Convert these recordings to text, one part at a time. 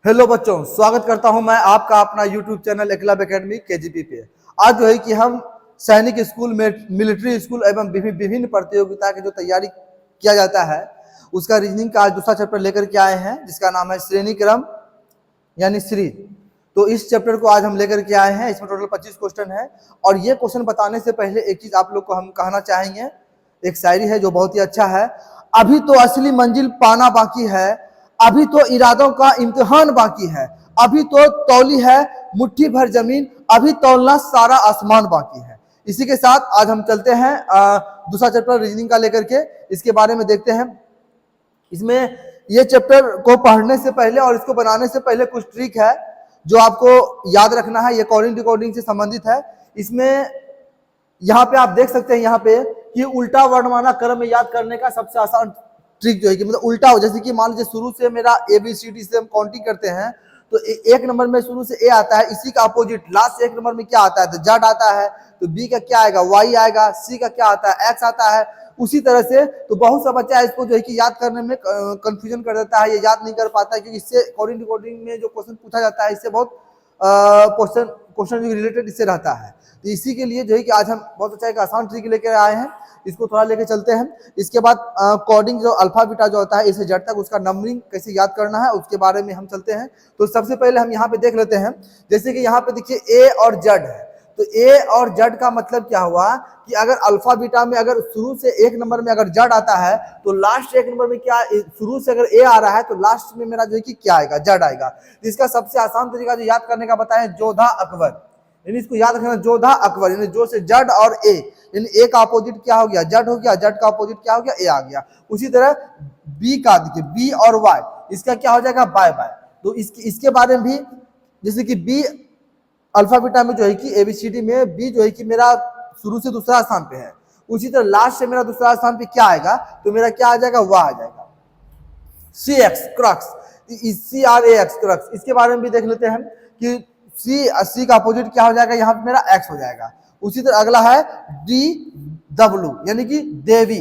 Hello बच्चों, स्वागत करता हूं मैं आपका अपना YouTube channel Eklavya academy KGP पे। आज जो है कि हम सैनिक स्कूल में मिलिट्री स्कूल एवं विभिन्न प्रतियोगिता की जो तैयारी किया जाता है उसका रीजनिंग का आज दूसरा चैप्टर लेकर के आए हैं, जिसका नाम है श्रेणी क्रम यानी श्री। तो इस चैप्टर को आज हम लेकर के आए हैं। इसमें टोटल 25 क्वेश्चन है और ये क्वेश्चन बताने से पहले एक चीज आप लोग को हम कहना चाहेंगे। एक शायरी है जो बहुत ही अच्छा है। अभी तो असली मंजिल पाना बाकी है, अभी तो इरादों का इम्तिहान बाकी है, अभी तो तौली है मुट्ठी भर जमीन, अभी तौलना सारा आसमान बाकी है। इसी के साथ आज हम चलते हैं दूसरा चैप्टर रीजनिंग का लेकर के, इसके बारे में देखते हैं। इसमें ये चैप्टर को पढ़ने से पहले और इसको बनाने से पहले कुछ ट्रिक है जो आपको याद रखना है। ये कोडिंग डिकोडिंग से संबंधित है। इसमें यहाँ पे आप देख सकते हैं यहाँ पे कि उल्टा वर्णमाला क्रम में याद करने का सबसे आसान ट्रिक जो है कि मतलब उल्टा हो। जैसे कि मान लीजिए शुरू से मेरा ABCD से हम काउंटिंग करते हैं तो एक नंबर में शुरू से A आता है, इसी का अपोजिट लास्ट एक नंबर में क्या आता है तो Z आता है, तो B का क्या आएगा Y आएगा, C का क्या आता है X आता है। उसी तरह से तो बहुत सा बच्चा इसको जो है कि याद करने में कंफ्यूजन कर देता है, ये याद नहीं कर पाता है, क्योंकि इससे कोडिंग डिकोडिंग में जो क्वेश्चन पूछा जाता है इससे बहुत क्वेश्चन रिलेटेड इससे रहता है। तो इसी के लिए जो है कि आज हम बहुत अच्छा एक आसान ट्रिक लेकर आए हैं, इसको थोड़ा लेके चलते हैं। इसके बाद कोडिंग जो अल्फा बीटा जो होता है इसे जेड तक उसका नंबरिंग कैसे याद करना है उसके बारे में हम चलते हैं। तो सबसे पहले हम यहाँ पे देख लेते हैं। जैसे कि यहाँ पे देखिए ए और जेड है, तो ए और जेड का मतलब क्या हुआ कि अगर अल्फा बीटा में अगर शुरू से एक नंबर में अगर जेड आता है तो लास्ट एक नंबर में क्या, शुरू से अगर ए आ रहा है तो लास्ट में मेरा जो है कि क्या आएगा जेड आएगा। तो इसका सबसे आसान तरीका जो याद करने का बताएं जोधा अकबर, यानी इसको याद रखना जोधा अकबर, यानी जो से जेड और ए, यानी ए का अपोजिट क्या हो गया जेड हो गया, जेड का अपोजिट क्या हो गया ए आ गया। उसी तरह बी का देखिए बी और वाई, इसका क्या हो जाएगा बाय बाय। तो इसके बारे में भी जैसे कि बी अल्फा बीटा में जो है कि ABCD में बी जो है कि मेरा शुरू से दूसरा स्थान पे है, उसी तरह लास्ट से मेरा दूसरा स्थान पे क्या आएगा तो मेरा क्या आ जाएगा वाह आ जाएगा। CX क्रक्स, CRAX क्रक्स, इसके बारे में भी देख लेते हैं कि सी का अपोजिट क्या हो जाएगा, यहाँ पे मेरा एक्स हो जाएगा। उसी तरह अगला है DW यानी कि देवी,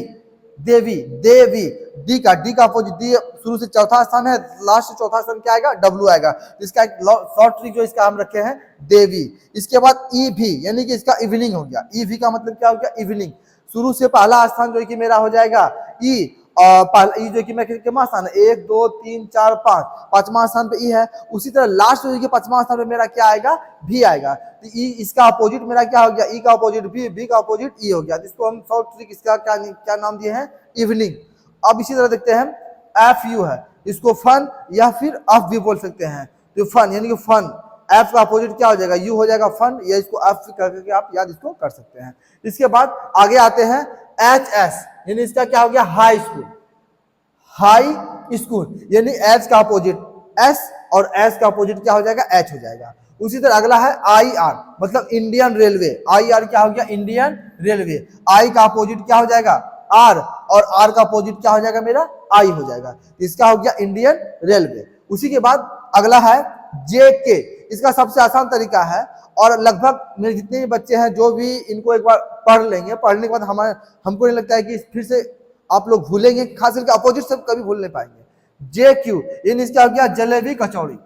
देवी देवी, डी का अपोजिट डी शुरू से चौथा स्थान है, लास्ट चौथा स्थान क्या आएगा डब्ल्यू आएगा। इसका एक शॉर्ट ट्रिक जो इसका हम रखे हैं देवी। इसके बाद EV यानी कि इसका इवनिंग हो गया। EV का मतलब क्या हो गया इवनिंग, शुरू से पहला स्थान जो है कि मेरा हो जाएगा ई, ई जो कि मैं कितना स्थान है 1 2 3 4 5, पांचवा स्थान पे ई है। उसी तरह लास्ट जो कि पांचवा स्थान पे मेरा क्या आएगा भी आएगा। तो ई इसका अपोजिट मेरा क्या हो गया ई का अपोजिट भी, बी का अपोजिट ई हो गया। जिसको हम शॉर्ट ट्रिक इसका क्या नाम दिए हैं इवनिंग। अब इसी तरह देखते हैं FU है, इसको फन या फिर अफ भी बोल सकते हैं। तो फन यानी कि फन, एफ का अपोजिट क्या हो जाएगा यू हो जाएगा फन, या इसको एफ करके आप याद इसको कर सकते हैं। इसके बाद आगे आते हैं HS यानी इसका क्या हो गया हाई स्कूल, हाई स्कूल यानी एच का अपोजिट एस और एस का अपोजिट क्या हो जाएगा एच हो जाएगा। उसी तरह अगला है IR मतलब इंडियन रेलवे, IR क्या हो गया इंडियन रेलवे, आई का अपोजिट क्या हो जाएगा आर और आर का अपोजिट क्या हो जाएगा मेरा आई हो जाएगा। इसका हो गया इंडियन रेलवे। उसी के बाद अगला है JK, इसका सबसे आसान तरीका है और लगभग मेरे जितने भी बच्चे हैं जो भी इनको एक बार पढ़ लेंगे, पढ़ने के बाद हमको नहीं लगता है कि फिर से आप लोग भूलेंगे, खास करके अपोजिट से कभी भूल नहीं पाएंगे। JQ यानी इसका हो गया जलेबी कचौड़ी,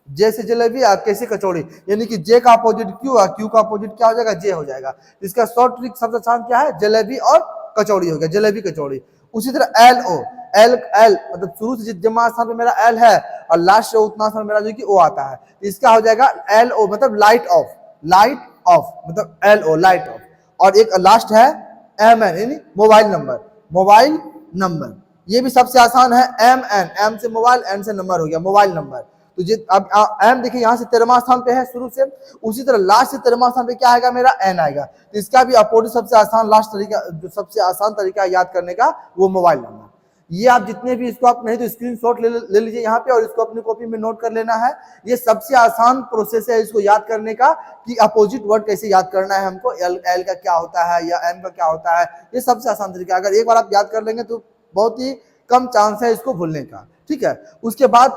जे से जलेबी कैसे कचौड़ी, यानी कि जे का अपोजिट क्यू है, क्यू का अपोजिट क्या हो जाएगा जे हो जाएगा। इसका शॉर्ट ट्रिक सबसे आसान क्या है जलेबी और कचौड़ी हो गया, जलेबी कचौड़ी। उसी तरह LO, एल मतलब शुरू से जितना स्थान पे मेरा एल है और लास्ट से उतना स्थान मेरा जो कि ओ आता है, इसका हो जाएगा LO मतलब लाइट ऑफ, लाइट ऑफ मतलब LO लाइट ऑफ। और एक लास्ट है MN यानी मोबाइल नंबर, मोबाइल नंबर ये भी सबसे आसान है। MN, M से मोबाइल, N से नंबर हो गया मोबाइल नंबर। तो अब M देखिए यहाँ से 13वां स्थान पे है शुरू से, उसी तरह लास्ट से 13वां स्थान पे क्या आएगा मेरा N आएगा। तो इसका भी अपोजिट सबसे आसान लास्ट तरीका, जो सबसे आसान तरीका है याद करने का वो मोबाइल नंबर। ये आप जितने भी इसको आप नहीं तो स्क्रीनशॉट ले लीजिए यहाँ पे और इसको अपनी कॉपी में नोट कर लेना है। ये सबसे आसान प्रोसेस है इसको याद करने का कि अपोजिट वर्ड कैसे याद करना है हमको, एल का क्या होता है या एम का क्या होता है, ये सबसे आसान तरीका। अगर एक बार आप याद कर लेंगे तो बहुत ही कम चांस है इसको भूलने का, ठीक है। उसके बाद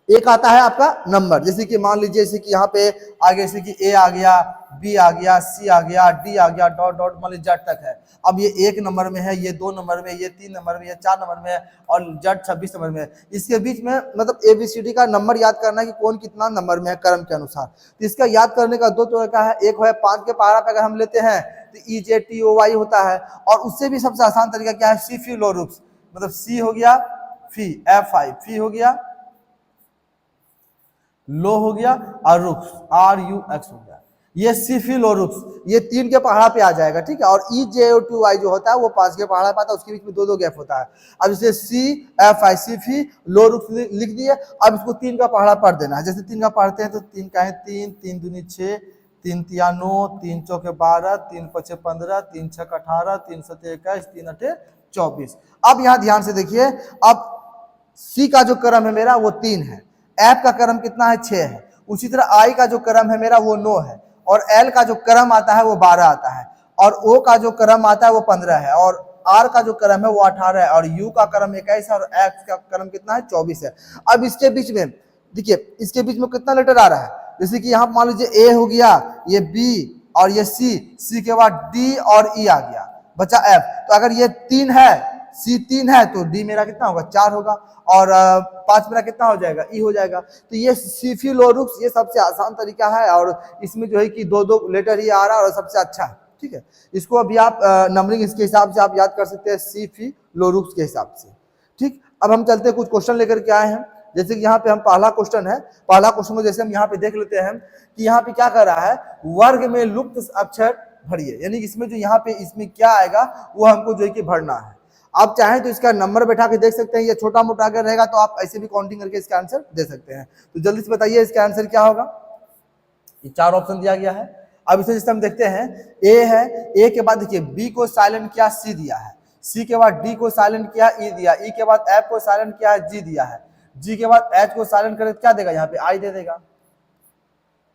एक आता है आपका नंबर, जैसे कि मान लीजिए जैसे कि यहाँ पे आगे जैसे कि ए आ गया, बी आ गया, सी आ गया, डी आ गया, डॉट डॉट मान लीजिए जेड तक है। अब ये 1 नंबर में है, ये 2 नंबर में, ये 3 नंबर में, ये 4 नंबर में है और जेड 26 नंबर में है। इसके बीच में मतलब ABCD का नंबर याद करना है कि कौन कितना नंबर में है क्रम के अनुसार। तो इसका याद करने का 2 तरीका है, एक है 5 के पहाड़ा पे अगर हम लेते हैं तो EJTOY होता है, और उससे भी सबसे आसान तरीका क्या है, सी फी लो रूप्स, मतलब सी हो गया फी, F5 फी हो गया, लो हो गया और रुक्स RUX हो गया, ये सीफी लो रुक्स, ये 3 के पहाड़ा पे आ जाएगा, ठीक है। और EJTOY जो होता है वो 5 के पहाड़ा पे आता है, उसके बीच में 2 गैप होता है। अब इसे CFI सीफी लो रुक्स लिख दिए। अब इसको 3 का पहाड़ा पढ़ देना है, जैसे 3 का पढ़ते हैं तो 3 का है 3, 3 दूनी 6, 3 तिया 9, 3 चौके 12, 3 पचे 15, 3 छक 18, 3 सते 21, 3 अठे 24। अब यहाँ ध्यान से देखिए, अब सी का जो क्रम है मेरा वो 3 है, एफ का क्रम कितना है 6 है, उसी तरह आई का जो क्रम है मेरा वो 9 है, और एल का जो क्रम आता है वो 12 आता है, और ओ का जो क्रम आता है वो 15 है, और आर का जो क्रम है वो 18 है, और यू का क्रम 21 है, और एक्स का क्रम कितना है 24 है। अब इसके बीच में देखिए, इसके बीच में कितना लेटर आ रहा है, जैसे कि यहाँ मान लीजिए ए हो गया, ये बी और ये सी के बाद डी और ई आ गया, बचा एफ। तो अगर ये 3 है, सी 3 है तो डी मेरा कितना होगा 4 होगा, और 5 मेरा कितना हो जाएगा ई हो जाएगा। तो ये सीफी लोरुक्स ये सबसे आसान तरीका है, और इसमें जो है कि 2 लेटर ही आ रहा है और सबसे अच्छा है, ठीक है। इसको अभी आप नंबरिंग इसके हिसाब से आप याद कर सकते हैं, सीफी लोरुक्स के हिसाब से, ठीक। अब हम चलते हैं, कुछ क्वेश्चन लेकर के आए हैं, जैसे कि यहाँ पे हम पहला क्वेश्चन है, पहला क्वेश्चन को जैसे हम यहाँ पे देख लेते हैं कि यहाँ पे क्या कर रहा है, वर्ग में लुप्त अक्षर भरिए, यानी इसमें जो यहाँ पे इसमें क्या आएगा वो हमको जो है कि भरना है। आप चाहें तो इसका नंबर बैठा के देख सकते हैं, ये छोटा मोटा अगर रहेगा तो आप ऐसे भी काउंटिंग करके इसका आंसर दे सकते हैं। तो जल्दी से बताइए इसका आंसर क्या होगा। ये 4 ऑप्शन दिया गया है। अब इसे जैसे हम देखते हैं, ए है, ए के बाद देखिए बी को साइलेंट किया, सी दिया है, सी के बाद डी को साइलेंट किया, ई दिया, ई के बाद एफ को साइलेंट किया, जी दिया है, जी के बाद एच को साइलेंट करे क्या देगा, यहाँ पे आई दे देगा,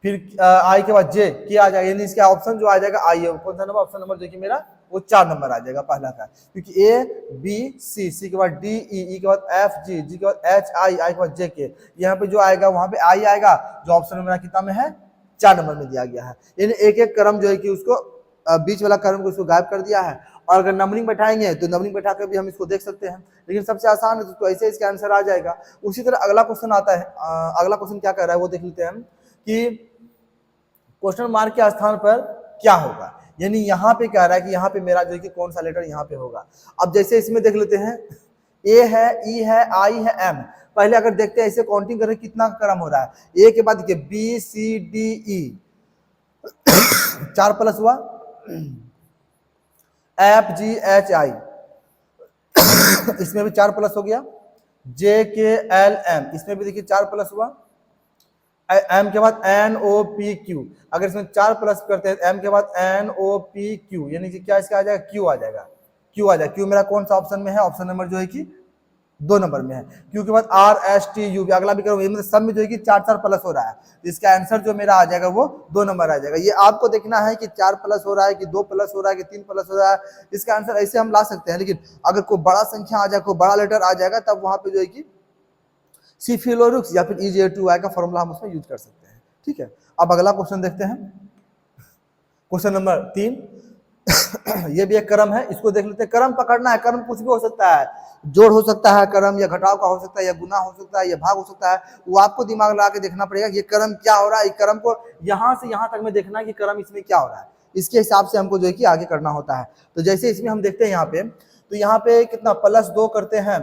फिर आई के बाद जे के आ जाएगा, यानी इसका ऑप्शन जो आ जाएगा आई है। कौन सा नंबर, ऑप्शन नंबर देखिए मेरा वो 4 नंबर आ जाएगा पहला का, क्योंकि ए बी सी, सी के बाद डी ई के बाद एफ जी, जी के बाद एच आई, आई के बाद जे के, यहाँ पे जो आएगा वहां पे आई आएगा, जो ऑप्शन मेरा कितना में है 4 नंबर में दिया गया है। यानी एक एक क्रम जो है कि उसको बीच वाला क्रम को उसको गायब कर दिया है, और अगर नंबरिंग बैठाएंगे तो नंबरिंग बैठा कर भी हम इसको देख सकते हैं, लेकिन सबसे आसान है तो ऐसे इसका आंसर आ जाएगा। उसी तरह अगला क्वेश्चन आता है, अगला क्वेश्चन क्या कह रहा है वो देख लेते हैं हम, कि क्वेश्चन मार्क के स्थान पर क्या होगा, यानी यहाँ पे कह रहा है कि यहाँ पे मेरा जो है कि कौन सा लेटर यहाँ पे होगा। अब जैसे इसमें देख लेते हैं, ए है, ई है, आई है, एम, पहले अगर देखते हैं ऐसे काउंटिंग करें कितना क्रम हो रहा है। ए के बाद देखिए B C D E 4 plus हुआ, एफ जी एच आई इसमें भी 4 प्लस हो गया, जे के एल एम इसमें भी देखिए 4 प्लस हुआ, एम के बाद एन ओ पी क्यू, अगर इसमें 4 प्लस करते हैं एम के बाद एन ओ पी क्यू, यानी कि क्या इसका आ जाएगा क्यू आ जाएगा, क्यू आ जाएगा। क्यू मेरा कौन सा ऑप्शन में है, ऑप्शन नंबर जो है कि 2 नंबर में है। क्यू के बाद आर एस टी यू, अगला भी करोगे, मतलब सब में जो है कि 4 प्लस हो रहा है, इसका आंसर जो मेरा आ जाएगा वो 2 नंबर आ जाएगा। ये आपको देखना है कि 4 प्लस हो रहा है कि 2 प्लस हो रहा है कि 3 प्लस हो रहा है, इसका आंसर ऐसे हम ला सकते हैं, लेकिन अगर कोई बड़ा संख्या आ जाए, कोई बड़ा लेटर आ जाएगा, तब वहां पे जो है कि सीफिलोरुक्स या फिर EJTOY का फॉर्मूला हम उसमें यूज कर सकते हैं, ठीक है। अब अगला क्वेश्चन देखते हैं, क्वेश्चन नंबर 3 ये भी एक क्रम है, इसको देख लेते हैं। क्रम पकड़ना है, क्रम कुछ भी हो सकता है, जोड़ हो सकता है क्रम, या घटाव का हो सकता है, या गुना हो सकता है, या भाग हो सकता है, वो आपको दिमाग लगा के देखना पड़ेगा कि ये क्रम क्या हो रहा है। क्रम को यहाँ से यहाँ तक में देखना है कि क्रम इसमें क्या हो रहा है, इसके हिसाब से हमको जो है कि आगे करना होता है। तो जैसे इसमें हम देखते हैं यहाँ पे, तो यहाँ पे कितना +2 करते हैं,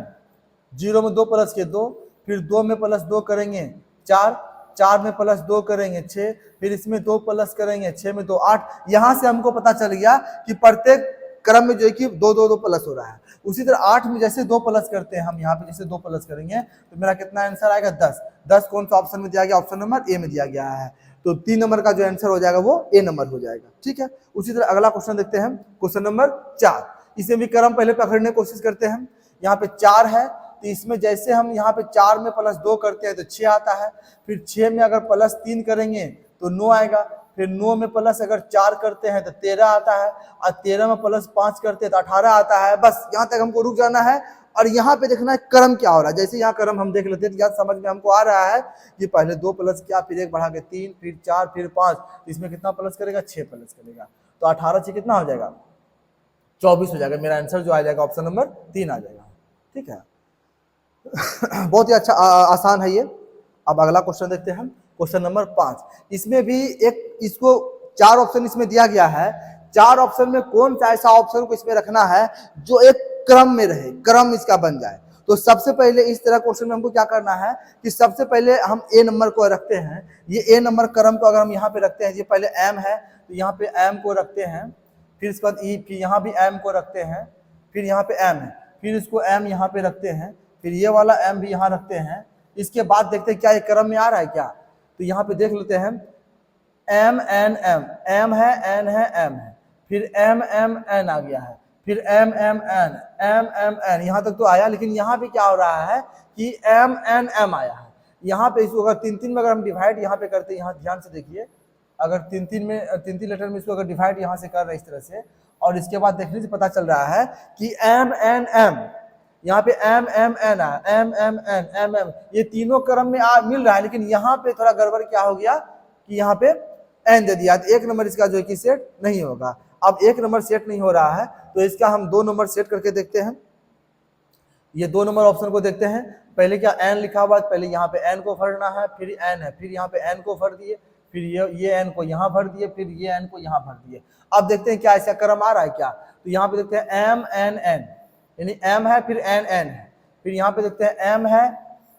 0 में 2 प्लस के 2, फिर 2 में +2 करेंगे 4, 4 में +2 करेंगे 6, फिर इसमें 2 प्लस करेंगे 6 में 2 8। यहाँ से हमको पता चल गया कि प्रत्येक क्रम में जो है कि 2 प्लस हो रहा है। उसी तरह 8 में जैसे 2 प्लस करते हैं हम, यहाँ पे जैसे 2 प्लस करेंगे तो मेरा कितना आंसर आएगा 10। 10 कौन सा ऑप्शन में दिया गया, ऑप्शन नंबर ए में दिया गया है, तो 3 नंबर का जो आंसर हो जाएगा वो ए नंबर हो जाएगा, ठीक है। उसी तरह अगला क्वेश्चन देखते हैं, क्वेश्चन नंबर 4, इसमें भी क्रम पहले पकड़ने की कोशिश करते हैं। यहाँ पे 4 है, तो इसमें जैसे हम यहाँ पे 4 में +2 करते हैं तो 6 आता है, फिर 6 में अगर +3 करेंगे तो 9 आएगा, फिर 9 में प्लस अगर 4 करते हैं तो 13 आता है, और 13 में +5 करते हैं तो 18 आता है। बस यहाँ तक हमको रुक जाना है, और यहाँ पे देखना है क्रम क्या हो रहा है। जैसे यहाँ क्रम हम देख लेते हैं, यहाँ समझ में हमको आ रहा है कि पहले 2 प्लस किया, फिर 1 बढ़ा के 3, फिर 4, फिर 5, इसमें कितना प्लस करेगा, 6 प्लस करेगा, तो 18 से कितना हो जाएगा, 24 हो जाएगा। मेरा आंसर जो आ जाएगा ऑप्शन नंबर 3 आ जाएगा। ठीक है, बहुत ही अच्छा आसान है ये। अब अगला क्वेश्चन देखते हैं, क्वेश्चन नंबर 5। इसमें भी एक, इसको 4 ऑप्शन इसमें दिया गया है। 4 ऑप्शन में कौन सा ऐसा ऑप्शन को इसमें रखना है जो एक क्रम में रहे, क्रम इसका बन जाए। तो सबसे पहले इस तरह क्वेश्चन में हमको क्या करना है कि सबसे पहले हम ए नंबर को रखते हैं। ये ए नंबर क्रम को अगर हम यहाँ पे रखते हैं, ये पहले एम है तो यहाँ पे एम को रखते हैं, फिर इसके बाद ई, फिर यहाँ भी एम को रखते हैं, फिर यहाँ पे एम है, फिर इसको एम यहाँ पे रखते हैं, फिर ये वाला एम भी यहाँ रखते हैं। इसके बाद देखते हैं क्या ये क्रम में आ रहा है क्या। तो यहाँ पे देख लेते हैं, एम एन एम, एम है, एन है, एम है, फिर एम एम एन आ गया है, फिर M M N, M M N, यहाँ तक तो आया। लेकिन यहाँ पे क्या हो रहा है कि एम एन एम आया है। यहाँ पे इसको अगर 3-3 में अगर हम डिवाइड यहाँ पे करते हैं, यहाँ ध्यान से देखिए, अगर 3-3 में 3-3 लेटर में इसको अगर डिवाइड यहाँ से कर रहे हैं इस तरह से, और इसके बाद देखने से पता चल रहा है कि एम एन एम, यहाँ पे एम एम एन है, M M N, M M, ये तीनों क्रम में मिल रहा है। लेकिन यहाँ पे थोड़ा गड़बड़ क्या हो गया कि यहाँ पे एन दे दिया, तो 1 नंबर इसका जो है कि सेट नहीं होगा। अब 1 नंबर सेट नहीं हो रहा है तो इसका हम 2 नंबर सेट करके देखते हैं। ये 2 नंबर ऑप्शन को देखते हैं। पहले क्या एन लिखा हुआ है, पहले यहाँ पे एन को भरना है, फिर एन है, फिर यहाँ पे एन को भर दिए, फिर ये एन को यहाँ भर दिए, फिर ये एन को यहाँ भर दिए। अब देखते हैं क्या ऐसा क्रम आ रहा है क्या। तो यहाँ पे देखते हैं एम एन एन, यानी एम है फिर एन एन है, फिर यहाँ पे देखते हैं एम है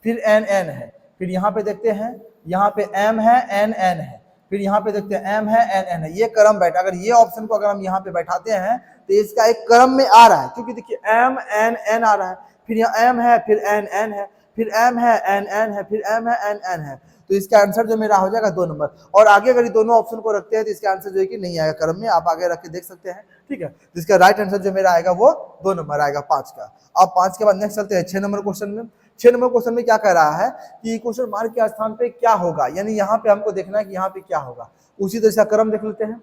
फिर एन एन है, फिर यहाँ पे देखते हैं यहाँ पे एम है एन एन है, फिर यहाँ पे देखते हैं एम है एन एन है। ये क्रम बैठा, अगर ये ऑप्शन को अगर हम यहाँ पे बैठाते हैं तो इसका एक क्रम में आ रहा है, क्योंकि देखिए एम एन एन आ रहा है, फिर यहाँ एम है, फिर एन एन है, फिर एम है, एन एन है, फिर एम है, एन एन है। तो इसका आंसर जो मेरा हो जाएगा 2 नंबर। और आगे अगर ये दोनों ऑप्शन को रखते हैं तो इसका आंसर जो है कि नहीं आएगा क्रम में, आप आगे रख के देख सकते हैं। ठीक है, तो इसका राइट आंसर जो मेरा आएगा वो 2 नंबर आएगा 5 का। अब 5 के बाद नेक्स्ट चलते हैं 6 नंबर क्वेश्चन में। 6 नंबर क्वेश्चन में क्या कह रहा है कि क्वेश्चन मार्क के स्थान पे क्या होगा, यानी यहाँ पे हमको देखना है कि यहाँ पे क्या होगा। उसी तरह से क्रम देख लेते हैं।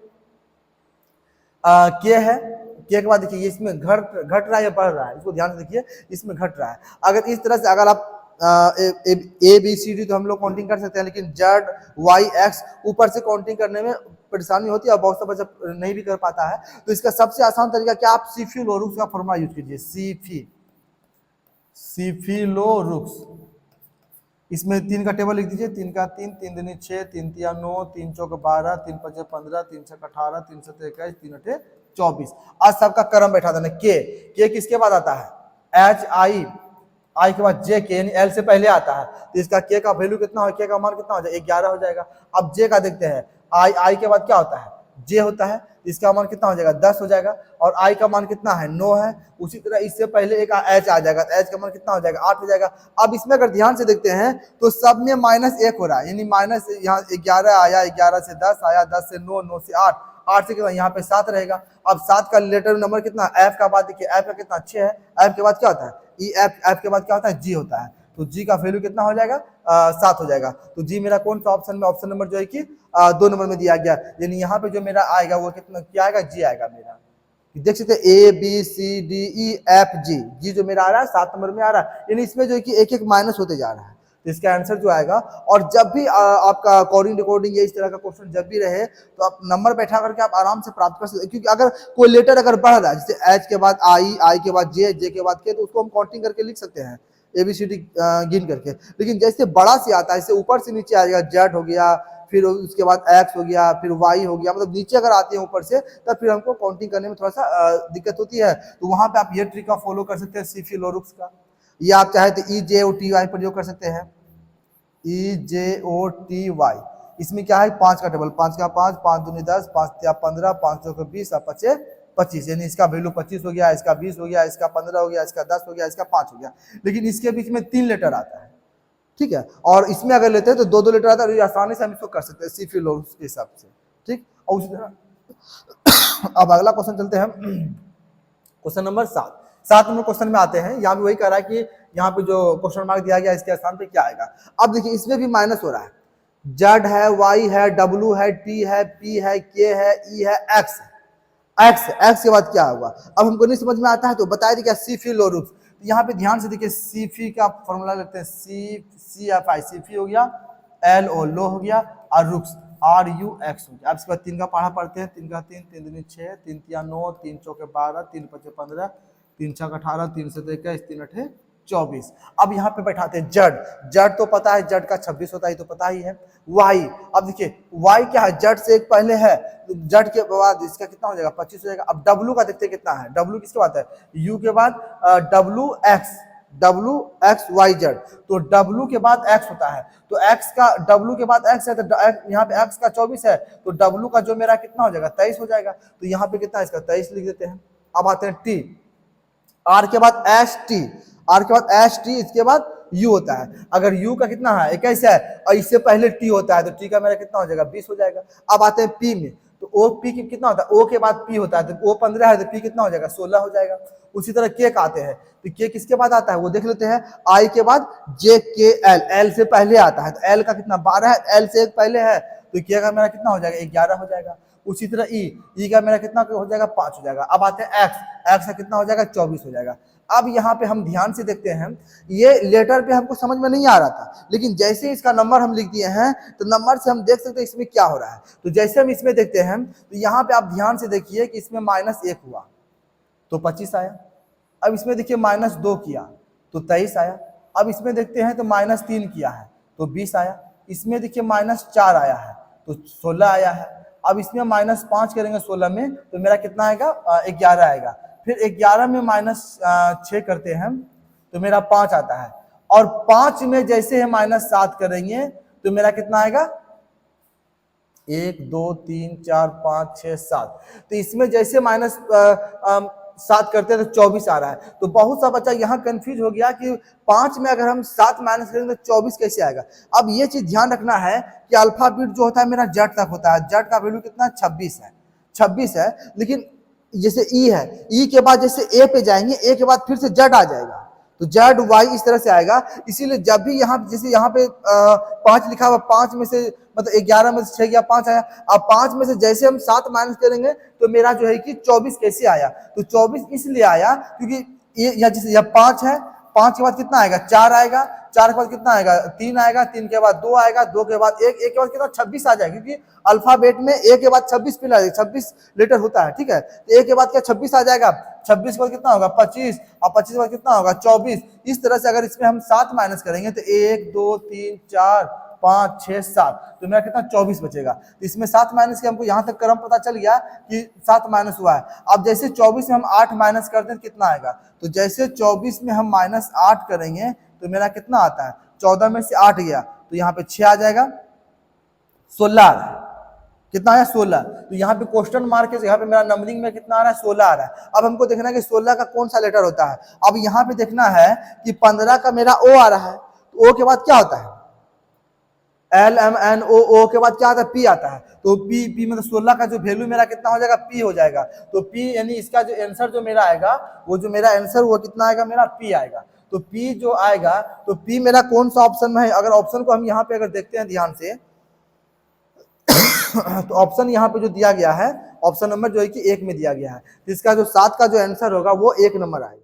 के है, के बाद देखिए इसमें घट रहा है या बढ़ रहा है, इसको ध्यान से देखिए, इसमें घट रहा है। अगर इस तरह से अगर आप ए बी सी डी तो हम लोग काउंटिंग कर सकते हैं, लेकिन जेड वाई एक्स ऊपर से काउंटिंग करने में परेशानी होती है और बहुत सा बच्चा नहीं भी कर पाता है। तो इसका सबसे आसान तरीका क्या, आप सीफिलोरुक्स का फॉर्मूला यूज कीजिए। सीफिलोरुक्स, इसमें 3 का टेबल लिख दीजिए, 3 का 3, 3 दूनी 6, 3 तिया 9, 3 चौक 12, 3 पचे 15, 3 छक 18, 3 सत्ते 21, 3 अठे 24। आज सबका क्रम बैठा देना। के किसके बाद आता है, एच आई के बाद जे के, यानी एल से पहले आता है। तो इसका के का वैल्यू कितना हो, के का मान कितना हो जाएगा, 11 हो जाएगा। अब जे का देखते हैं, आई के बाद क्या होता है, जे होता है, इसका मान कितना हो जाएगा, 10 हो जाएगा। और आई का मान कितना है, 9 है। उसी तरह इससे पहले एक एच आ जाएगा, एच का मान कितना हो जाएगा, 8 हो जाएगा। अब इसमें अगर ध्यान से देखते हैं तो सब में -1 हो रहा है, यानी माइनस यहाँ 11 आया, 11 से 10 आया, 10 से 9, 9 से 8, 8 से कितना, यहाँ पे 7 रहेगा। अब 7 का लेटर नंबर कितना, एफ का बाद देखिए, एफ का कितना 6 है, एफ के बाद क्या होता है, ई एफ के बाद क्या होता है, जी होता है। तो जी का वैल्यू कितना हो जाएगा, 7 हो जाएगा। तो जी मेरा कौन सा ऑप्शन में, ऑप्शन नंबर जो है कि 2 नंबर में दिया गया, यानी यहाँ पे जो मेरा आएगा वो कितना क्या आएगा, जी आएगा मेरा। देख सकते हैं A B C D E F G, G जो मेरा आ रहा है 7 नंबर में आ रहा है, यानी इसमें जो है कि एक एक माइनस होते जा रहा है। तो इसका आंसर जो आएगा, और जब भी आपका कॉलिंग रिकॉर्डिंग या इस तरह का क्वेश्चन जब भी रहे तो आप नंबर बैठा करके आप आराम से प्राप्त कर सकते हैं। क्योंकि अगर कोई लेटर अगर बढ़ रहा है, जैसे एच के बाद आई के बाद जे के बाद के, तो उसको हम काउंटिंग करके लिख सकते हैं, ABCD गिन करके। लेकिन जैसे बड़ा से आता है, जैसे ऊपर से नीचे आ जाएगा, जेड हो गया, फिर उसके बाद एक्स हो गया, फिर वाई हो गया, मतलब नीचे अगर आते हैं ऊपर से, तब फिर हमको काउंटिंग करने में थोड़ा सा दिक्कत होती है। तो वहां पे आप ये ट्रिक का फॉलो कर सकते हैं, सीफिलोरुक्स का, या आप चाहे तो EJOTY प्रयोग कर सकते हैं, EJOTY। इसमें क्या है, 5 का टेबल, 5 का 5, 5 दूनी 10, 5 तिया 15, 5 चौके 20, 5 25, यानी इसका वैल्यू 25 हो गया, इसका 20 हो गया, इसका 15 हो गया, इसका 10 हो गया, इसका 5 हो गया। लेकिन इसके बीच में 3 लेटर आता है, ठीक है। और इसमें अगर लेते हैं तो 2-2 लेटर आता है, आसानी से हम इसको कर सकते हैं सीफिलोरुक्स के हिसाब से, ठीक। और उसी तरह अब अगला क्वेश्चन चलते हैं, क्वेश्चन नंबर 7 नंबर क्वेश्चन में आते हैं। यहाँ भी वही कह रहा है कि यहाँ पे जो क्वेश्चन मार्क दिया गया इसके स्थान पे क्या आएगा। अब देखिए इसमें भी माइनस हो रहा है, जेड है, वाई है, डब्ल्यू है, टी है, पी है, के है, ई है, एक्स के बाद क्या होगा। अब हमको नहीं समझ में आता है तो बताया क्या, सीफिलोरुक्स। यहाँ पे ध्यान से देखिए, सी फी का फॉर्मूला लेते हैं, सी एफ आई, सी फी हो गया, एल ओ लो हो गया, और रुक्स आर यू एक्स हो गया। अब इसके बाद 3 का पढ़ा पढ़ते हैं, 3 का 3, 3 दूनी 6, 3 तिया 9, 3 चौके 12, 3 पचे 15, 3 छक 18, 3 से 21, 3 अठे 24। अब यहाँ पे बैठाते हैं जड, जड तो पता है, जड का 26 होता है, तो पता ही है। वाई, अब देखिए वाई क्या है, जड से एक पहले है, तो जड के बाद इसका कितना हो जाएगा, 25 हो जाएगा। अब डब्लू का देखते हैं कितना है, डब्लू किसके बाद है, यू के बाद डब्लू एक्स वाई जेड, तो डब्लू के बाद एक्स होता है, तो एक्स का डब्लू के बाद एक्स है, तो यहाँ पे एक्स का 24 है, तो डब्लू का जो मेरा कितना हो जाएगा, 23 हो जाएगा। तो यहाँ पे कितना है इसका, 23 लिख देते हैं। अब आते हैं टी, आर के बाद एस टी, आर के बाद एस टी, इसके बाद यू होता है। अगर यू का कितना है, 21 है, और इससे पहले टी होता है, तो टी का मेरा कितना हो जाएगा, 20 हो जाएगा। अब आते हैं पी में, तो ओ पी की कितना होता है, ओ के बाद पी होता है, तो ओ 15 है, तो पी कितना हो जाएगा, 16 हो जाएगा। उसी तरह के का आते हैं, तो के किसके बाद आता है वो देख लेते हैं, आई के बाद जे के एल, एल से पहले आता है, तो एल का कितना 12 है, एल से एक पहले है, तो के का मेरा कितना हो जाएगा, 11 हो जाएगा। उसी तरह ई का मेरा कितना हो जाएगा, 5 हो जाएगा। अब आते हैं एक्स, एक्स का कितना हो जाएगा, 24 हो जाएगा। अब यहाँ पे हम ध्यान से देखते हैं, ये लेटर पे हमको समझ में नहीं आ रहा था, लेकिन जैसे इसका नंबर हम लिख दिए हैं, तो नंबर से हम देख सकते हैं इसमें क्या हो रहा है। तो जैसे हम इसमें देखते हैं, तो यहाँ पे आप ध्यान से देखिए कि इसमें -1 हुआ तो 25 आया। अब इसमें देखिए -2 किया तो 23 आया। अब इसमें देखते हैं तो -3 किया है तो 20 आया। इसमें देखिए -4 आया है तो 16 आया है। अब इसमें -5 करेंगे 16 में तो मेरा कितना आएगा, 11 आएगा। फिर 11 में -6 करते हैं तो मेरा 5 आता है, और 5 में जैसे हम -7 करेंगे तो मेरा कितना आएगा, 1 2 3 4 5 6 7। तो इसमें जैसे -7 करते हैं तो 24 आ रहा है। तो बहुत सा बच्चा यहाँ कंफ्यूज हो गया कि 5 में अगर हम 7 माइनस करेंगे तो 24 कैसे आएगा। अब ये चीज ध्यान रखना है कि अल्फाबेट जो होता है मेरा जड तक होता है, जड का वैल्यू कितना 26 है, 26 है। लेकिन जैसे ई है, ई के बाद जैसे ए पे जाएंगे, ए के बाद फिर से जड आ जाएगा, तो जेड वाई इस तरह से आएगा। इसीलिए जब भी यहाँ जैसे यहाँ पे 5 लिखा हुआ, 5 में से मतलब 11 में से 6 गया 5 आया। अब 5 में से जैसे हम 7 माइनस करेंगे तो मेरा जो है कि 24 कैसे आया, तो 24 इसलिए आया क्योंकि ये जैसे यह 5 है, 5 के बाद कितना आएगा, 4 आएगा, 4 के बाद कितना आएगा, 3 आएगा, 3 के बाद 2 आएगा, 2 के बाद 1, 1 के बाद कितना 26 आ जाएगा, क्योंकि अल्फाबेट में ए के बाद 26 पिला 26 लेटर होता है, ठीक है। तो ए के बाद क्या 26 आ जाएगा, 26 के बाद कितना होगा 25, और 25 के बाद कितना होगा 24। इस तरह से अगर इसमें हम 7 माइनस करेंगे तो 1 2 3 4 5 6 7, तो मेरा कितना 24 बचेगा। तो इसमें 7 माइनस के हमको यहाँ तक क्रम पता चल गया कि 7 माइनस हुआ है। अब जैसे 24 में हम 8 माइनस करते हैं कितना आएगा, तो जैसे 24 में हम -8 करेंगे तो मेरा कितना आता है, 14 में से 8 गया तो यहाँ पे 6 आ जाएगा, 16 आ रहा है, कितना आया 16। तो यहाँ पे क्वेश्चन मार्क है, यहाँ पे मेरा नंबरिंग में कितना आ रहा है 16 आ रहा है। अब हमको देखना है कि 16 का कौन सा लेटर होता है। अब यहाँ पे देखना है कि 15 का मेरा ओ आ रहा है, तो ओ के बाद क्या होता है, एल एम एन ओ के बाद क्या आता है, पी आता है। तो पी मतलब 16 का जो वैल्यू मेरा कितना हो जाएगा, पी हो जाएगा। तो पी यानी इसका जो आंसर जो मेरा आएगा, वो जो मेरा आंसर वो कितना आएगा, मेरा पी आएगा। तो पी जो आएगा, तो पी मेरा कौन सा ऑप्शन में है, अगर ऑप्शन को हम यहाँ पे अगर देखते हैं ध्यान से तो ऑप्शन यहाँ पे जो दिया गया है, ऑप्शन नंबर जो है कि 1 में दिया गया है, तो इसका जो 7 का जो आंसर होगा वो 1 नंबर आएगा।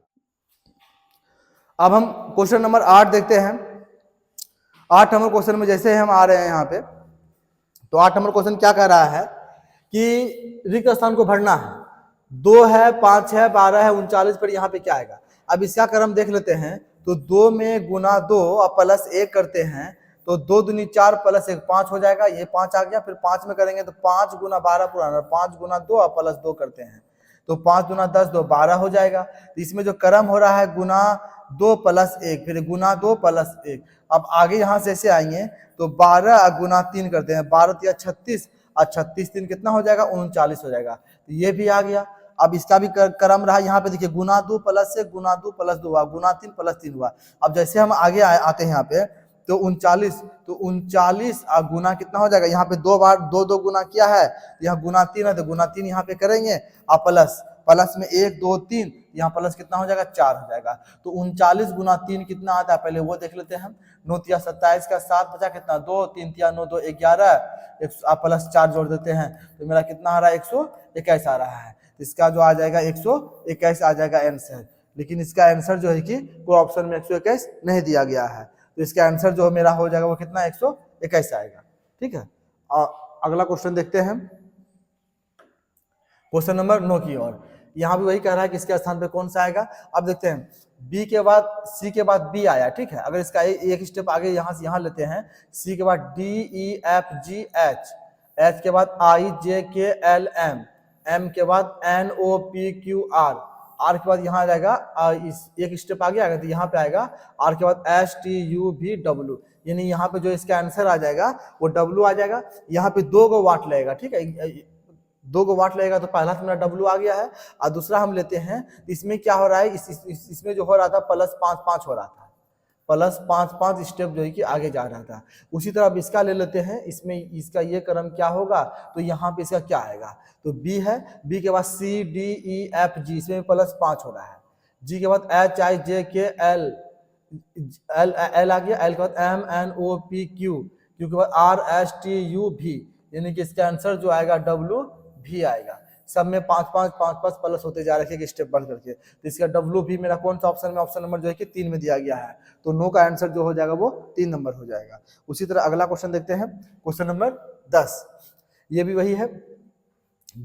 अब हम क्वेश्चन नंबर 8 देखते हैं। 8 नंबर क्वेश्चन में जैसे हम आ रहे हैं यहाँ पे, तो 8 नंबर क्वेश्चन क्या कह रहा है कि रिक्त स्थान को भरना है। 2 है, 5 है, 12 है, 39 पर यहाँ पे क्या आएगा। अब इसका क्रम देख लेते हैं। तो 2 में गुना 2 और प्लस 1 करते हैं तो 2 दूनी 4 प्लस 1 5 हो जाएगा, ये 5 आ गया। फिर 5 में करेंगे तो 5 गुना 12 पुराना, 5 गुना 2 और प्लस 2 करते हैं तो 5 गुना 10 2 12 हो जाएगा। तो इसमें जो क्रम हो रहा है गुना 2 प्लस 1, फिर गुना 2 प्लस 1। अब आगे यहाँ से ऐसे आएंगे तो 12 गुना 3 करते हैं, 12 या 36 और 36 3 कितना हो जाएगा, 39 हो जाएगा। तो ये भी आ गया। अब इसका भी क्रम रहा, यहाँ पे देखिए गुना 2 प्लस 1 गुना 2 प्लस 2 हुआ, गुना 3 प्लस 3 हुआ। अब जैसे हम आगे आते हैं यहाँ पे तो 39, तो 39 और गुना कितना हो जाएगा, यहाँ पे 2 बार 2 2 गुना किया है, यहाँ गुना 3 है तो गुना 3 यहाँ पे करेंगे और प्लस प्लस में 1 2 3, यहाँ प्लस कितना हो जाएगा 4 हो जाएगा। तो 39 गुना 3 कितना आता है, पहले वो देख लेते हैं हम। 9 तिया 27 का 7 बचा कितना 2, 3 तिया 9 2 11, प्लस 4 जोड़ देते हैं तो मेरा कितना आ रहा है 121 आ रहा है। इसका जो आ जाएगा 121 आ जाएगा आंसर। लेकिन इसका आंसर जो है कि कोई ऑप्शन में 121 नहीं दिया गया है, तो इसका आंसर जो मेरा हो जाएगा वो कितना 121 आएगा। ठीक है, अगला क्वेश्चन देखते हैं, क्वेश्चन नंबर 9 की ओर। यहाँ भी वही कह रहा है कि इसके स्थान पे कौन सा आएगा। अब देखते हैं, बी के बाद सी के बाद बी आया, ठीक है, अगर इसका एक स्टेप आगे यहाँ से यहाँ लेते हैं, सी के बाद D E F G H, H के बाद आई जे के एल एम, एम के बाद N O P Q R, R के बाद यहाँ आ जाएगा एक स्टेप आगे आएगा तो यहाँ पे आएगा आर के बाद S T U V W, यानी यहाँ पे जो इसका आंसर आ जाएगा वो डब्ल्यू आ जाएगा। यहाँ पे 2 गो वाट लगेगा, ठीक है, 2 गो वाट लगेगा, तो पहला तो मेरा डब्ल्यू आ गया है, और दूसरा हम लेते हैं, इसमें क्या हो रहा है, इसमें जो हो रहा था +5 हो रहा था, +5 स्टेप जो है कि आगे जा रहा था। उसी तरह अब इसका ले लेते हैं, इसमें इसका ये क्रम क्या होगा, तो यहाँ पे इसका क्या आएगा, तो बी है, बी के बाद सी डी ई एफ जी, इसमें +5 हो रहा है, जी के बाद एच आई जे के एल, एल आ गया, एल के बाद M N O P Q, Q के बाद आर एस टी यू भी, यानी कि इसका आंसर जो आएगा डब्ल्यू भी आएगा। सब में 5 प्लस होते जा रहे हैं स्टेप बढ़ करके, तो इसका डब्ल्यू भी मेरा कौन सा ऑप्शन में, ऑप्शन नंबर जो है कि 3 में दिया गया है, तो नो का आंसर जो हो जाएगा वो 3 नंबर हो जाएगा। उसी तरह अगला क्वेश्चन देखते हैं, क्वेश्चन नंबर 10, ये भी वही है,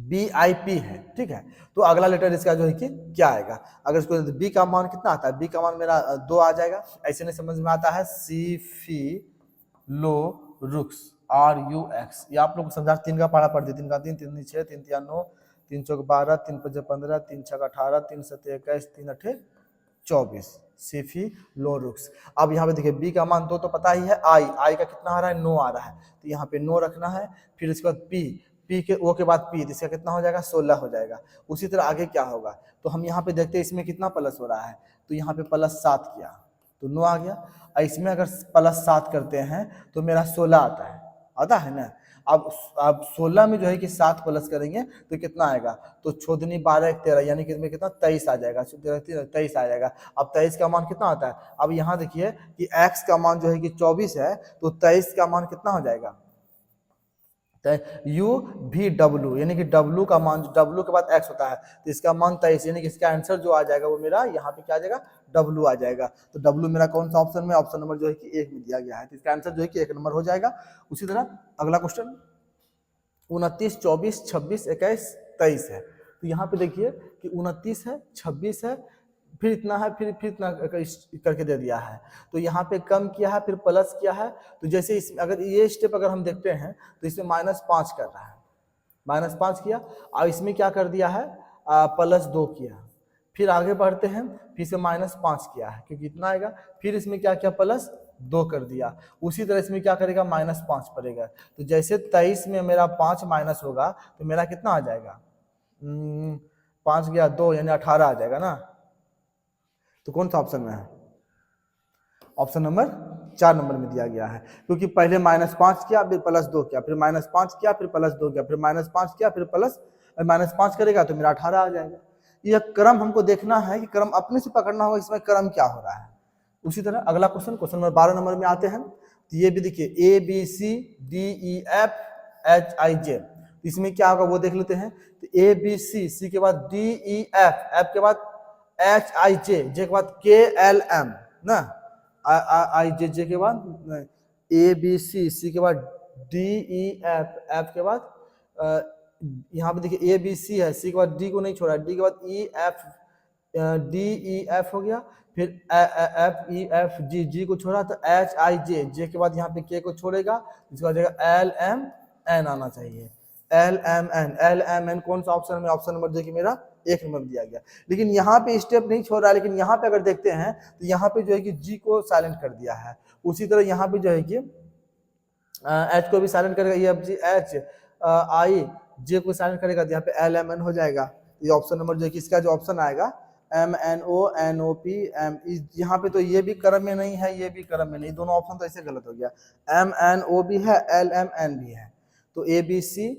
BIP है, ठीक है, तो अगला लेटर इसका जो है कि क्या आएगा, अगर इसको बी का मान कितना आता है, बी का मान मेरा 2 आ जाएगा, ऐसे नहीं समझ में आता है, सी फी लो रुक्स RUX, ये आप लोग को समझा 3 का पढ़ा पड़ दिया, 3 का 3, 3 6, 3 3 9, 3 चौक 12, 3 5 15, 3 6 18, 3 7 21, 3 8 24, सीफी लो रुक्स। अब यहाँ पे देखिए बी का मान 2 तो पता ही है, आई का कितना आ रहा है, 9 आ रहा है, तो यहाँ पे 9 रखना है, फिर इसके बाद पी के ओ के बाद पी, इसका कितना हो जाएगा, 16 हो जाएगा। उसी तरह आगे क्या होगा, तो हम यहाँ पे देखते हैं इसमें कितना प्लस हो रहा है, तो यहाँ पे +7 किया तो 9 आ गया, और इसमें अगर +7 करते हैं तो मेरा 16 आता है ना। अब 16 में जो है कि 7 प्लस करेंगे तो कितना आएगा, तो 14 12 13, यानी कि इसमें कितना 23 आ जाएगा, 23 आ जाएगा। अब 23 का मान कितना आता है, अब यहाँ देखिए कि x का मान जो है कि 24 है, तो 23 का मान कितना हो जाएगा, U भी W, यानी कि W का मान, W के बाद x होता है, तो इसका मान 23, यानी कि इसका आंसर जो आ जाएगा वो मेरा यहाँ पे क्या आ जाएगा, W आ जाएगा। तो W मेरा कौन सा ऑप्शन में, ऑप्शन नंबर जो है कि 1 में दिया गया है, तो इसका आंसर जो है कि 1 नंबर हो जाएगा। उसी तरह अगला क्वेश्चन 29 24 26 21 23 है, तो यहाँ पे देखिए कि 29 है, 26 है, फिर इतना है, फिर इतना करके दे दिया है, तो यहाँ पे कम किया है, फिर प्लस किया है, तो जैसे इस अगर ये स्टेप अगर हम देखते हैं तो इसमें -5 कर रहा है, -5 किया, और इसमें क्या कर दिया है, +2 किया, फिर आगे बढ़ते हैं, फिर से -5 किया है, क्योंकि इतना आएगा, फिर इसमें क्या किया, +2 कर दिया। उसी तरह इसमें क्या करेगा, -5 पड़ेगा, तो जैसे 23 में मेरा 5 माइनस होगा तो मेरा कितना आ जाएगा, 5 गया 2, यानी 18 आ जाएगा ना। तो कौन सा ऑप्शन में है, ऑप्शन नंबर 4 नंबर में दिया गया है, क्योंकि पहले -5 किया, फिर +2 किया, फिर -5 किया, फिर +2 किया, फिर -5 किया, फिर -5 करेगा तो मेरा 18 आ जाएगा। यह क्रम हमको देखना है कि क्रम अपने से पकड़ना होगा, इसमें क्रम क्या हो रहा है। उसी तरह अगला क्वेश्चन, क्वेश्चन नंबर 12 नंबर में आते हैं, तो ये भी देखिए ABCDEF HIJ, इसमें क्या होगा वो देख लेते हैं। तो ABC, C के बाद DEF, F के बाद HIJ, J के बाद KLM ना, IJJ के बाद ABC, C के बाद DEF, F के बाद यहाँ पे देखिए ABC है, C के बाद D को नहीं छोड़ा, D के बाद DEF हो गया, फिर FEFG, G को छोड़ा तो HIJ, J के बाद यहाँ पे K को छोड़ेगा, इसके बाद LMN आना चाहिए, LMN कौन सा ऑप्शन में, ऑप्शन नंबर देखिए मेरा 1 नंबर दिया गया। लेकिन यहाँ पे स्टेप नहीं छोड़ रहा है, लेकिन यहाँ पे अगर देखते हैं तो यहाँ पे जो है कि G को साइलेंट कर दिया है। उसी तरह यहाँ पे जो है कि H को भी साइलेंट करेगा, EFG H, I J को साइलेंट करेगा, तो यहाँ पे LMN हो जाएगा। ये ऑप्शन नंबर जो है कि इसका जो ऑप्शन आएगा MNONOP M, यहाँ पे तो ये भी क्रम में नहीं है, ये भी क्रम में नहीं, दोनों ऑप्शन तो ऐसे गलत हो गया, MNO भी है, LMN भी है, तो ABC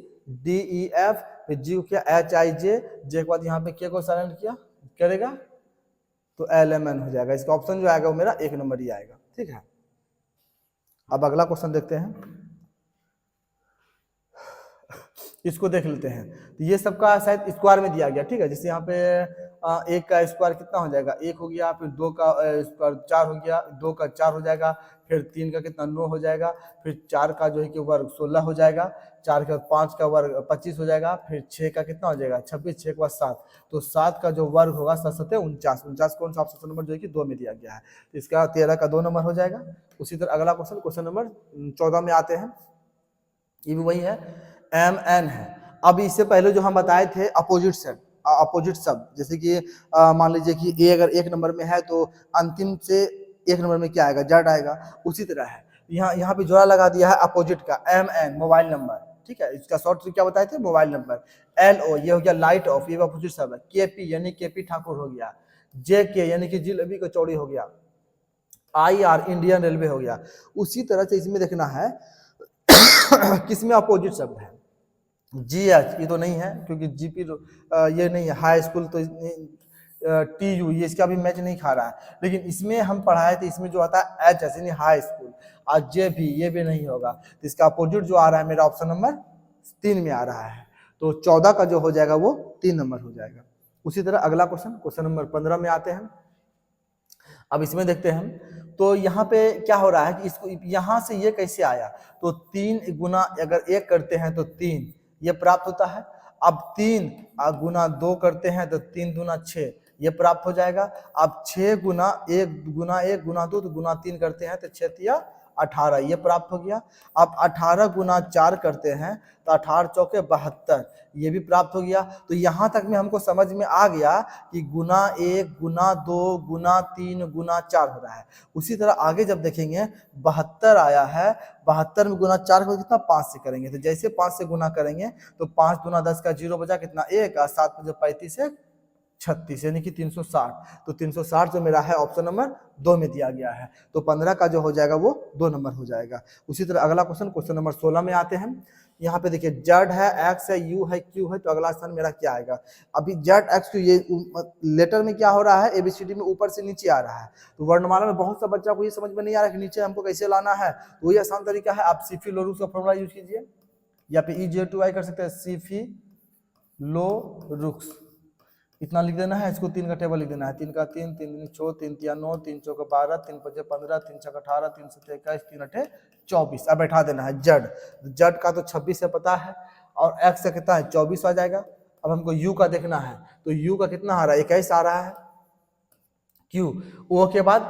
DEF, फिर G को किया HIJ, J के बाद यहाँ पे K को साइलेंट किया करेगा तो LMN हो जाएगा। इसका ऑप्शन जो आएगा वो मेरा 1 नंबर ही आएगा, ठीक है। अब अगला क्वेश्चन देखते हैं, इसको देख लेते हैं। तो ये सबका शायद स्क्वायर में दिया गया, ठीक है, जैसे यहाँ पे एक का स्क्वायर कितना हो जाएगा, एक हो गया, फिर दो का स्क्वायर 4 हो गया, दो का 4 हो जाएगा, फिर तीन का कितना 9 हो जाएगा, फिर चार का जो है कि वर्ग 16 हो जाएगा, चार का 5 का वर्ग 25 हो जाएगा, फिर 6 का कितना हो जाएगा 26, 6 के बाद 7, तो 7 का जो वर्ग होगा 7 7 49, 49 कौन सा ऑप्शन नंबर जो है कि 2 में दिया गया है, तो इसका 13 का 2 नंबर हो जाएगा। उसी तरह अगला क्वेश्चन, क्वेश्चन नंबर 14 में आते हैं, ये भी वही है, एम एन है। अब इससे पहले जो हम बताए थे अपोजिट सेट, अपोजिट शब्द, जैसे कि मान लीजिए कि ए अगर एक नंबर में है तो अंतिम से एक नंबर में क्या आएगा, जेड आएगा। उसी तरह है यहाँ पे जोड़ा लगा दिया है अपोजिट का, एम एन मोबाइल नंबर, ठीक है, इसका शॉर्ट ट्रिक क्या बताए थे, मोबाइल नंबर। एल ओ ये हो गया लाइट ऑफ, ये अपोजिट शब्द है। के पी यानी के पी ठाकुर हो गया। जे के यानी कि जिलेबी कचौड़ी हो गया। आई आर इंडियन रेलवे हो गया। उसी तरह से इसमें देखना है किसमें अपोजिट शब्द है। जी एच ये तो नहीं है क्योंकि जीपी ये नहीं है, हाई स्कूल तो टी यू ये इसका भी मैच नहीं खा रहा है, लेकिन इसमें हम पढ़ाए थे, इसमें जो आता है एच एस यानी हाई स्कूल, और जे भी ये भी नहीं होगा, तो इसका अपोजिट जो आ रहा है मेरा ऑप्शन नंबर 3 में आ रहा है, तो 14 का जो हो जाएगा वो 3 नंबर हो जाएगा। उसी तरह अगला क्वेश्चन, क्वेश्चन नंबर 15 में आते हैं। अब इसमें देखते हैं तो यहाँ पे क्या हो रहा है कि इसको यहाँ से ये कैसे आया, तो 3 गुना अगर 1 करते हैं तो 3 ये प्राप्त होता है। अब 3 गुना 2 करते हैं तो 3 दूना 6 ये प्राप्त हो जाएगा। अब 6 गुना 1 गुना 2 तो गुना 3 करते हैं तो 6 तिया 18 ये प्राप्त हो गया। अब 18 गुना 4 करते हैं तो 18 चौके 72 ये भी प्राप्त हो गया। तो यहाँ तक में हमको समझ में आ गया कि गुना 1 गुना 2 गुना 3 गुना 4 हो रहा है। उसी तरह आगे जब देखेंगे 72 आया है, 72 में गुना 4 को कितना 5 से करेंगे, तो जैसे 5 से गुना करेंगे तो 5 दूना 10 का 0 बचा कितना 1 और 7 में 35 है 36 यानी कि 360, तो 360 जो मेरा है ऑप्शन नंबर 2 में दिया गया है, तो 15 का जो हो जाएगा वो 2 नंबर हो जाएगा। उसी तरह अगला क्वेश्चन, क्वेश्चन नंबर 16 में आते हैं। यहाँ पे देखिए जेड है, एक्स है, यू है, क्यू है, तो अगला स्थान मेरा क्या आएगा। अभी जेड एक्स क्यू ये लेटर में क्या हो रहा है, एबीसीडी में ऊपर से नीचे आ रहा है, तो वर्णमाला में बहुत सा बच्चा को ये समझ में नहीं आ रहा है कि नीचे हमको कैसे लाना है, तो वही आसान तरीका है, आप सीफी लोरुक्स का फॉर्मूला यूज कीजिए, या पे EJ2I कर सकते हैं, सीफी लोरुक्स इतना लिख देना है, इसको 3 का टेबल लिख देना है, 3 का 3, 3 दूनी 6, 3 तिया 9, 3 चौका 12, 3 पचे 15, 3 छक्का 18, 3 सत्ते 21, 3 अठे 24। अब बैठा देना है जड, जड का तो 26 से पता है, और एक्स का कितना है 24 आ जाएगा। अब हमको यू का देखना है, तो यू का कितना आ रहा है 21 आ रहा है। क्यू ओ के बाद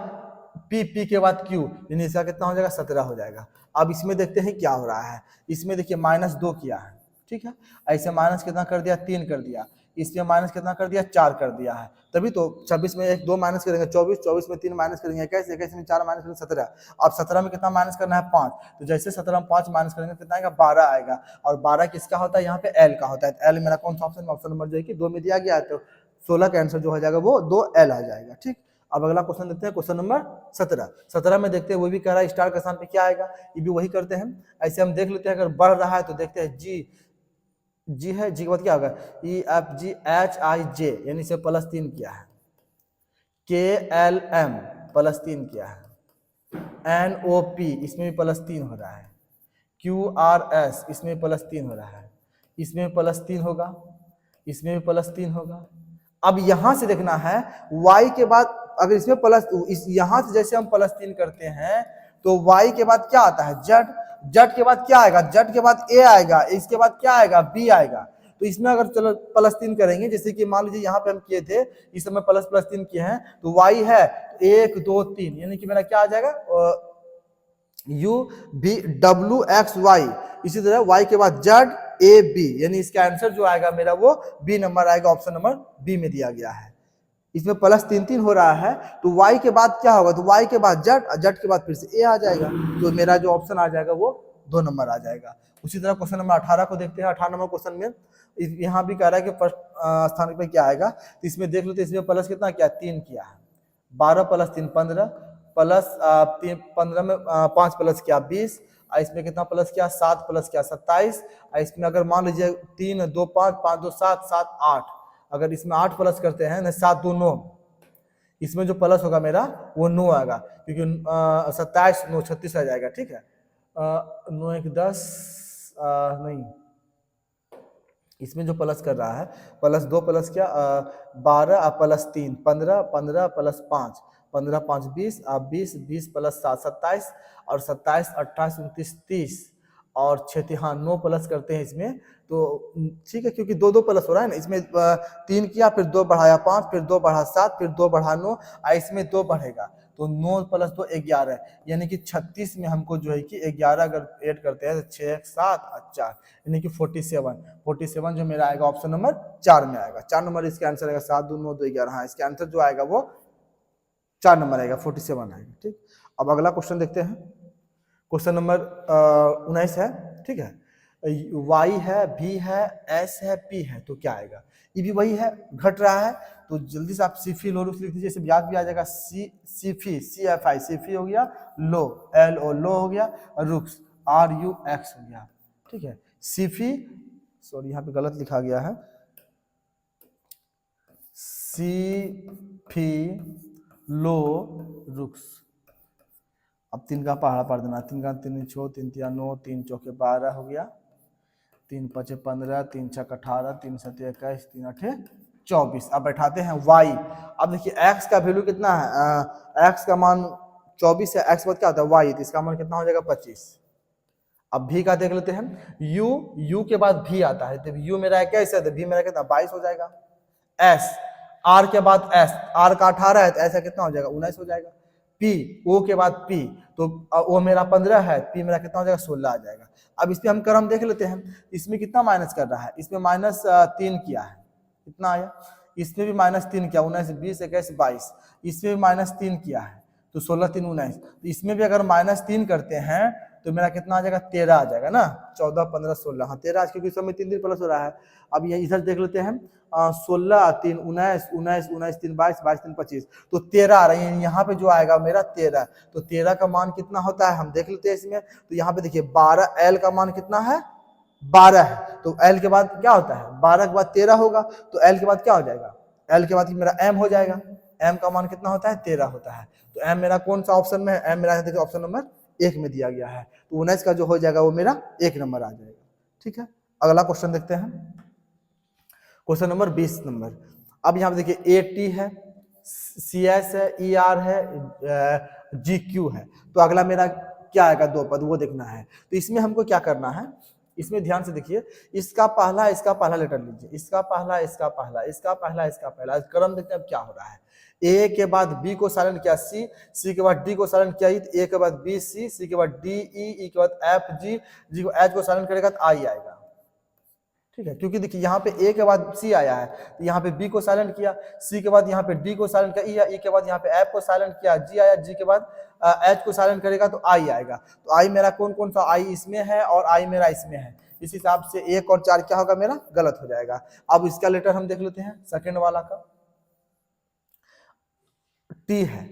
पी, पी के बाद क्यू, यानी इसका कितना हो जाएगा 17 हो जाएगा। अब इसमें देखते हैं क्या हो रहा है, इसमें देखिए -2 किया है, ठीक है, ऐसे माइनस कितना कर दिया 3 कर दिया, इसमें माइनस कितना कर दिया 4 कर दिया है, तभी तो 26 में 1 2 माइनस करेंगे 24, 24 में 3 माइनस करेंगे 21, 21 में 4 माइनस करेंगे 17। अब 17 में कितना माइनस करना है 5, तो जैसे 17 में 5 माइनस करेंगे कितना आएगा 12 आएगा, और 12 किसका होता है यहाँ पे एल का होता है, एल मेरा कौन सा ऑप्शन, ऑप्शन नंबर जो है कि 2 में दिया गया है, तो 16 का आंसर जो हो जाएगा वो 2L आ जाएगा। ठीक, अब अगला क्वेश्चन देखते हैं, क्वेश्चन नंबर 17। 17 में देखते हैं, वो भी कह रहा है स्टार का स्थान पे क्या आएगा, ये भी वही करते हैं। ऐसे हम देख लेते हैं, अगर बढ़ रहा है तो देखते हैं जी, जी है, जी के बाद क्या होगा EFGHIJ यानी से +3 किया है, KLM +3 किया है, NOP इसमें भी +3 हो रहा है, QRS इसमें +3 हो रहा है, इसमें +3 होगा, इसमें भी +3 होगा। अब यहां से देखना है y के बाद, अगर इसमें प्लस यहां से जैसे हम +3 करते हैं तो y के बाद क्या आता है z, z के बाद क्या आएगा, z के बाद a आएगा, इसके बाद क्या आएगा b आएगा। तो इसमें अगर चलो +3 करेंगे, जैसे कि मान लीजिए यहाँ पे हम किए थे, इस समय +3 किए हैं, तो y है 1 2 3 यानी कि मेरा क्या आ जाएगा UVWXY। इसी तरह y के बाद ZAB यानी इसका आंसर जो आएगा मेरा वो B नंबर आएगा, ऑप्शन नंबर B में दिया गया है। इसमें +3 हो रहा है, तो y के बाद क्या होगा, तो y के बाद Z के बाद फिर से A आ जाएगा, तो मेरा जो ऑप्शन आ जाएगा वो 2 नंबर आ जाएगा। उसी तरह क्वेश्चन नंबर 18 को देखते हैं। 18 नंबर क्वेश्चन में यहाँ भी कह रहा है कि फर्स्ट स्थान पे क्या आएगा, तो इसमें देख लेते, इसमें प्लस कितना किया 3 किया है, 12 + 3 15 प्लस 15 में 5 प्लस किया 20, इसमें कितना प्लस किया 7 प्लस किया 27, इसमें अगर मान लीजिए 3 2 5 5 2 7 7 8, अगर इसमें 8 प्लस करते हैं ना 7 2 9, इसमें जो प्लस होगा मेरा वो 9 आएगा, क्योंकि 27 9 36 आ जाएगा। ठीक है, 9 1 10 नहीं इसमें जो प्लस कर रहा है, प्लस 2 प्लस क्या 12 प्लस 3 15, 15 प्लस 5 15 5 20, 20 20 प्लस 7 27 और 27 28 29 30 और 6 हाँ 9 प्लस करते हैं इसमें तो ठीक है, क्योंकि दो दो प्लस हो रहा है ना, इसमें 3 किया, फिर 2 बढ़ाया 5, फिर 2 बढ़ा 7, फिर 2 बढ़ा 9 और इसमें 2 बढ़ेगा तो 9 प्लस 2 11, यानी कि 36 में हमको जो है कि 11 अगर ऐड करते हैं तो 6 7 और 4 यानी कि 47 जो मेरा आएगा ऑप्शन नंबर 4 में आएगा। 4 नंबर इसका आंसर आएगा। 7 2 9 2 11, हाँ इसका आंसर जो आएगा वो 4 नंबर आएगा, 47 आएगा। ठीक, अब अगला क्वेश्चन देखते हैं। क्वेश्चन नंबर 19 है। ठीक है, y है, v है, s है, p है, तो क्या आएगा? ये भी वही है, घट रहा है तो जल्दी से आप सीफी लोरुक्स लिख दीजिए, याद भी आ जाएगा। सीफी CFI सीफी हो गया, लो LO लो हो गया, रुक्स RUX हो गया। ठीक है, सीफी, सॉरी यहाँ पे गलत लिखा गया है, सीफी लो रुक्स। अब 3 का पहाड़ा पढ़ देना, 3 का 3 छो 3 तिया 9 3 चौके 12 हो गया, 3 5 15 3 6 18 3 7 21 3 8 24। अब बैठाते हैं y। अब देखिए x का वैल्यू कितना है, x का मान 24 है, x बाद क्या होता है y, तो इसका मान कितना हो जाएगा 25। अब v का देख लेते हैं, u के बाद v आता है, तो u मेरा कैसे है, तो v मेरा कितना 22 हो जाएगा। s r के बाद s, r का 18 है तो ऐसा कितना हो जाएगा 19 हो जाएगा। p o के बाद p, तो o मेरा 15 है, p मेरा कितना हो जाएगा 16 आ जाएगा। अब इसमें हम क्रम देख लेते हैं, इसमें कितना माइनस कर रहा है, इसमें -3 किया है, कितना आया, इसमें भी -3 किया, 19 20 21 22, इसमें भी -3 किया है तो 16 3 19, तो इसमें भी अगर -3 करते हैं तो मेरा कितना आ जाएगा 13 आ जाएगा ना, 14 15 16, हाँ 13 आज क्योंकि समय 3 दिन प्लस हो रहा है। अब ये इधर देख लेते हैं, 16 3 19 19 19 3 22 22 3 25, तो 13 आ रही है, यहाँ पे जो आएगा मेरा 13, तो 13 का मान कितना होता है हम देख लेते हैं इसमें, तो यहाँ पे देखिए 12, L का मान कितना है 12 है, तो L के बाद क्या होता है 12 के बाद 13 होगा, तो L के बाद क्या हो जाएगा, L के बाद मेरा M हो जाएगा, M का मान कितना होता है 13 होता है, तो M मेरा कौन सा ऑप्शन में है, M मेरा देखिए ऑप्शन नंबर 1 में दिया गया है, तो 19 का जो हो जाएगा वो मेरा 1 नंबर आ जाएगा। ठीक है, अगला क्वेश्चन देखते हैं, क्वेश्चन नंबर 20 नंबर। अब यहाँ पे देखिए AT है, CS है, ER है, GQ है, तो अगला मेरा क्या आएगा 2 पद वो देखना है। तो इसमें हमको क्या करना है, इसमें ध्यान से देखिए, इसका पहला लेटर लीजिए, इसका पहला क्रम देखते हैं अब क्या हो रहा है। ए के बाद बी को साइलेंट किया, सी के बाद डी को साइलेंट किया, ए के बाद बी सी के बाद डी ई के बाद एफ जी को एच को साइलेंट करेगा तो आई आएगा। ठीक है, क्योंकि देखिए यहाँ पे ए के बाद सी आया है, तो यहाँ पे बी को साइलेंट किया, सी के बाद यहाँ पे डी को साइलेंट किया, ई के बाद यहाँ पे एफ को साइलेंट किया, जी आया, जी के बाद एच को साइलेंट करेगा तो आई आएगा। तो आई मेरा कौन कौन सा, आई इसमें है और आई मेरा इसमें है, इस हिसाब से 1 और 4 क्या होगा मेरा गलत हो जाएगा। अब इसका लेटर हम देख लेते हैं, सेकेंड वाला का टी है,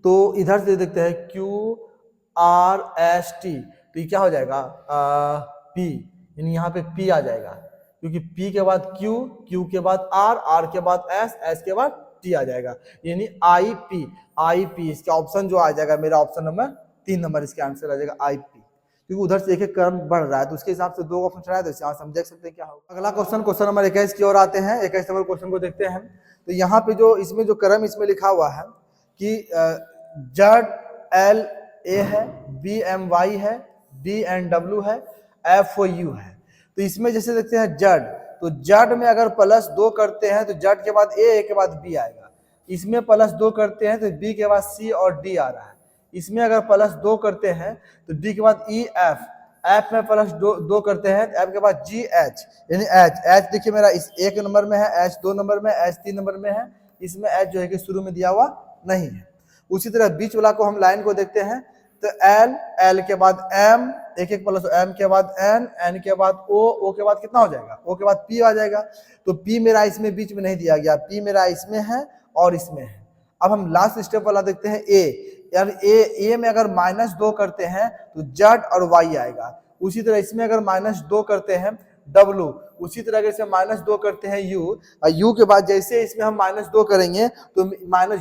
तो इधर से देखते हैं QRST, तो ये क्या हो जाएगा P, यानी यहाँ पे P आ जाएगा, क्योंकि P के बाद Q, Q के बाद R, R के बाद S, S के बाद T आ जाएगा, यानी IP। इसका ऑप्शन जो आ जाएगा मेरा ऑप्शन नंबर 3 नंबर इसका आंसर आ जाएगा IP, क्योंकि उधर से एक क्रम बढ़ रहा है तो उसके हिसाब से 2 ऑप्शन चढ़ाया, तो यहाँ से हम देख सकते हैं क्या होगा। अगला क्वेश्चन नंबर 21 की ओर आते हैं। 21 नंबर क्वेश्चन को देखते हैं, तो यहाँ पे जो इसमें जो क्रम इसमें लिखा हुआ है कि ZLA है, BMY है, DNW है, FOU है, तो इसमें जैसे देखते हैं जड, तो जड में अगर +2 करते हैं तो जड के बाद ए के बाद बी आएगा, इसमें +2 करते हैं तो बी के बाद सी और डी आ रहा है, इसमें अगर +2 करते हैं तो डी के बाद ई एफ में +2 करते हैं एफ के बाद जी एच, यानी एच देखिए मेरा इस 1 नंबर में है, एच 2 नंबर में, एच 3 नंबर में है, इसमें एच जो है कि शुरू में दिया हुआ नहीं है। उसी तरह बीच वाला को हम लाइन को देखते हैं, तो एल के बाद एम, एक प्लस एम के बाद एन के बाद ओ के बाद कितना हो जाएगा, ओ के बाद पी आ जाएगा, तो पी मेरा इसमें बीच में नहीं दिया गया, पी मेरा इसमें है और इसमें है। अब हम लास्ट स्टेप वाला देखते हैं ए, यार ए में अगर -2 करते हैं तो जेड और वाई आएगा, उसी तरह इसमें अगर -2 करते हैं डब्लू, उसी तरह अगर इसमें -2 करते हैं यू, और यू के बाद जैसे इसमें हम -2 करेंगे तो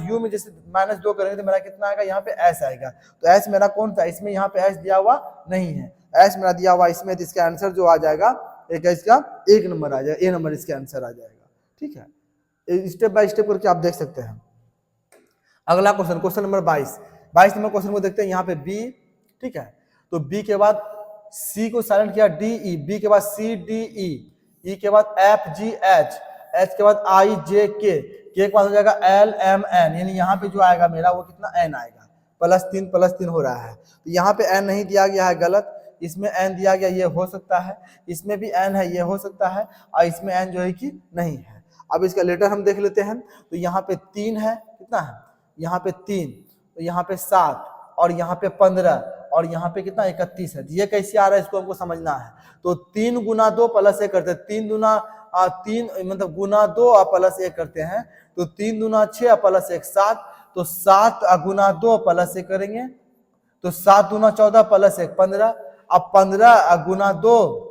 यू में जैसे -2 करेंगे तो मेरा कितना आएगा, यहाँ पे एस आएगा, तो एस मेरा कौन सा, इसमें यहाँ पे एस दिया हुआ नहीं है, एस मेरा दिया हुआ इसमें, तो इसका आंसर जो आ जाएगा एक इसका 1 नंबर आ जाएगा, ए नंबर इसका आंसर आ जाएगा। ठीक है, स्टेप बाय स्टेप करके आप देख सकते हैं। अगला question, question number 22 number question को देखते हैं। यहाँ पे बी, ठीक है, तो बी के बाद सी को साइलेंट किया, डी ई, बी के बाद सी डी ई, ई के बाद एफ जी एच, एच के बाद आई जे के के बाद हो जाएगा एल एम एन, यानी यहाँ पे जो आएगा मेरा वो कितना एन आएगा, +3 हो रहा है। तो यहाँ पे एन नहीं दिया गया है, गलत, इसमें एन दिया गया, ये हो सकता है, इसमें भी एन है, ये हो सकता है, और इसमें एन जो है कि नहीं है। अब इसका लेटर हम देख लेते हैं। तो यहाँ पे 3 है, कितना है, यहाँ पे 3, तो यहाँ पे 7, और यहाँ पे 15, और यहाँ पे कितना 31 है। ये कैसे आ रहा है इसको हमको समझना है। तो 3 गुना 2 प्लस 1 करते हैं, 3 दूना 3 मतलब गुना 2 और प्लस 1 करते हैं, तो 3 दूना 6 प्लस 1 7, तो 7 गुना 2 प्लस 1 करेंगे, तो 7 दूना 14 प्लस 1 15, अब 15 गुना 2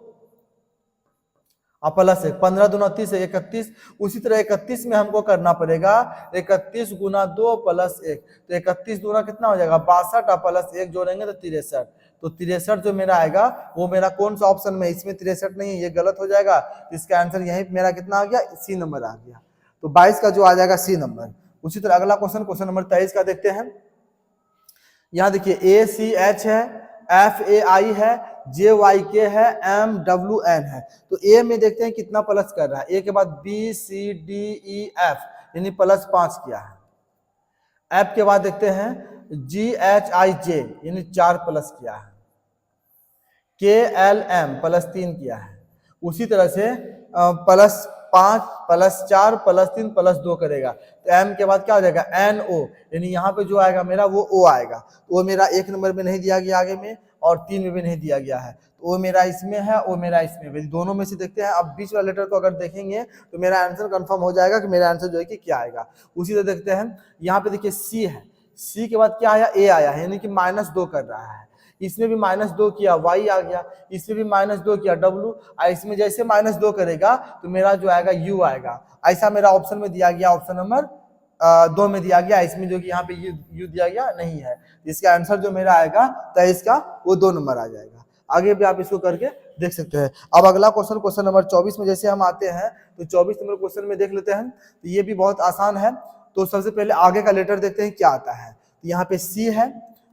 प्लस 1, 15 दूना 30 है 31। उसी तरह 31 में हमको करना पड़ेगा 31 गुना 2 प्लस 1, तो 31 दूना कितना हो जाएगा 62, प्लस 1 जोड़ेंगे तो 63। तो 63 जो मेरा आएगा वो मेरा कौन सा ऑप्शन में, इसमें 63 नहीं है, ये गलत हो जाएगा। इसका आंसर यही मेरा कितना आ गया, सी नंबर आ गया। तो 22 का जो आ जाएगा सी नंबर। उसी तरह अगला क्वेश्चन, क्वेश्चन नंबर 23 का देखते हैं। यहाँ देखिए ए सी एच है, एफ ए आई है, जे वाई के है, एम डब्ल्यू एन है। तो ए में देखते हैं कितना प्लस कर रहा है, ए के बाद B C D E F, यानी +5 किया है। एफ के बाद देखते हैं जी एच आई जे, यानी 4 प्लस किया है। के एल एम +3 किया है। उसी तरह से +5 +4 +3 +2 करेगा, तो एम के बाद क्या हो जाएगा एन ओ, यानी यहाँ पे जो आएगा मेरा वो ओ आएगा। तो वो मेरा 1 नंबर में नहीं दिया गया आगे में, और 3 में भी नहीं दिया गया है, तो वो मेरा इसमें है, वो मेरा इसमें है, दोनों में से देखते हैं। अब बीच वाला लेटर को अगर देखेंगे तो मेरा आंसर कंफर्म हो जाएगा कि मेरा आंसर जो है कि क्या आएगा। उसी तरह देखते हैं, यहाँ पे देखिए सी है, सी के बाद क्या आया, ए आया है, यानी कि -2 कर रहा है। इसमें भी -2 किया, वाई आ गया, इसमें भी -2 किया, डब्लू, इसमें जैसे -2 करेगा तो मेरा जो आएगा यू आएगा। ऐसा मेरा ऑप्शन में दिया गया, ऑप्शन नंबर 2 में दिया गया, इसमें जो कि यहाँ पे यू दिया गया नहीं है। इसका आंसर जो मेरा आएगा 23 का वो 2 नंबर आ जाएगा। आगे भी आप इसको करके देख सकते हैं। अब अगला क्वेश्चन, क्वेश्चन नंबर 24 में जैसे हम आते हैं, तो 24 नंबर क्वेश्चन में देख लेते हैं। तो ये भी बहुत आसान है। तो सबसे पहले आगे का लेटर देखते हैं क्या आता है। तो यहाँ पे सी है,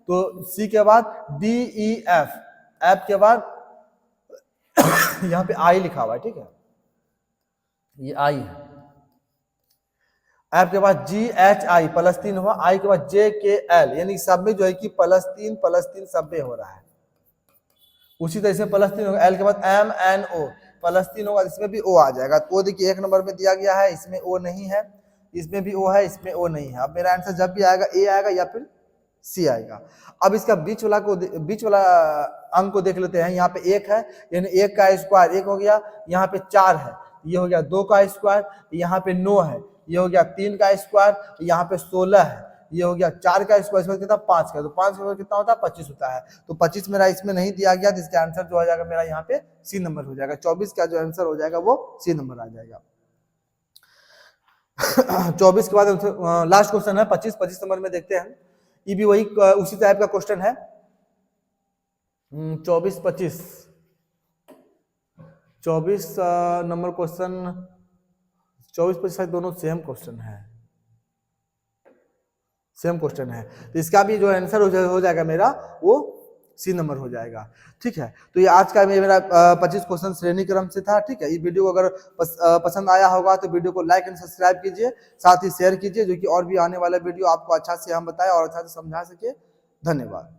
तो सी के बाद डी ई एफ, एफ के बाद यहाँ पे आई लिखा हुआ है, ठीक है, ये आई है। एफ के बाद जी एच आई +3 हुआ, आई के बाद जे के एल, यानी सब में जो है कि +3 सब में हो रहा है। उसी तरह से +3 होगा, एल के बाद एम एन ओ +3 होगा, इसमें भी ओ आ जाएगा। तो वो देखिए 1 नंबर में दिया गया है, इसमें ओ नहीं है, इसमें भी ओ है, इसमें ओ नहीं है। अब मेरा आंसर जब भी आएगा ए आएगा या फिर सी आएगा। अब इसका बीच वाला अंक को देख लेते हैं। यहाँ पे 1 है, यानी 1 का स्क्वायर 1 हो गया, यहाँ पे 4 है, ये हो गया 2 का स्क्वायर, यहाँ पे 9 है, ये हो गया 3 का स्क्वायर, यहाँ पे 16 है, ये हो गया 4 का स्क्वायर, कितना 5 का, तो 5 का कितना होता है 25 होता है। तो 25 मेरा इसमें नहीं दिया गया, जिसका आंसर जो हो जाएगा मेरा यहाँ पे सी नंबर हो जाएगा। 24 का जो आंसर हो जाएगा वो सी नंबर आ जाएगा। 24 के बाद लास्ट क्वेश्चन है 25 नंबर में देखते हैं। ये भी वही उसी टाइप का क्वेश्चन है। 24-25 नंबर क्वेश्चन, 24-25 दोनों सेम क्वेश्चन है, सेम क्वेश्चन है। तो इसका भी जो आंसर हो जाएगा मेरा वो सी नंबर हो जाएगा। ठीक है, तो ये आज का मेरा 25 क्वेश्चन श्रेणी क्रम से था। ठीक है, ये वीडियो को अगर पसंद आया होगा तो वीडियो को लाइक एंड सब्सक्राइब कीजिए, साथ ही शेयर कीजिए, जो कि और भी आने वाला वीडियो आपको अच्छा से हम बताएं और अच्छा से समझा सके। धन्यवाद।